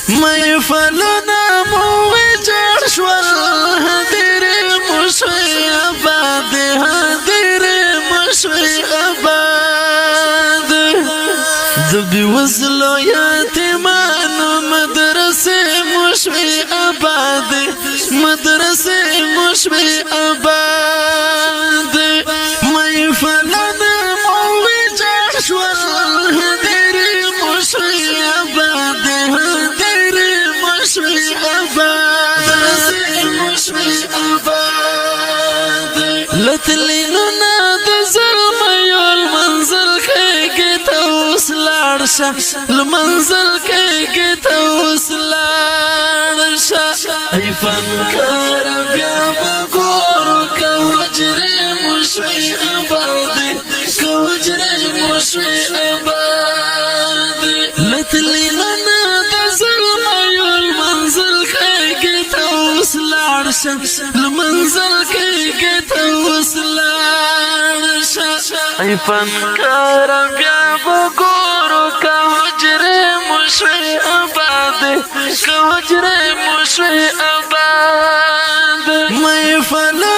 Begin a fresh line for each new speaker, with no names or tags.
محفلونه مو ویجاړ شول هدیرې مو شوې آباد هدیرې مو شوې آباد د بېوزلو یتیمانو مدرسې مو شوې آباد مدرسې مو شوې آباد محفلونه مو ویجاړ شول هدیرې مو شوې آباد هدیرې مو شوې آباد مو شوې آباد لتلینونه د زلمیو المنزل کېږي ته اوس لاړ شه لمنزل کېږي ته اوس لاړ شه ای فنکار بیا به ګورو که حجرې مو شوې آباد که حجرې مو شوې آباد لتلینونه د زلمیو المنزل کېږي ته اوس لاړ شه لمنزل کېږي ته اوس لاړ شه ای فنکار بیا به ګورو که حجرې مو شوې آباد که حجرې مو شوې آباد محفلونه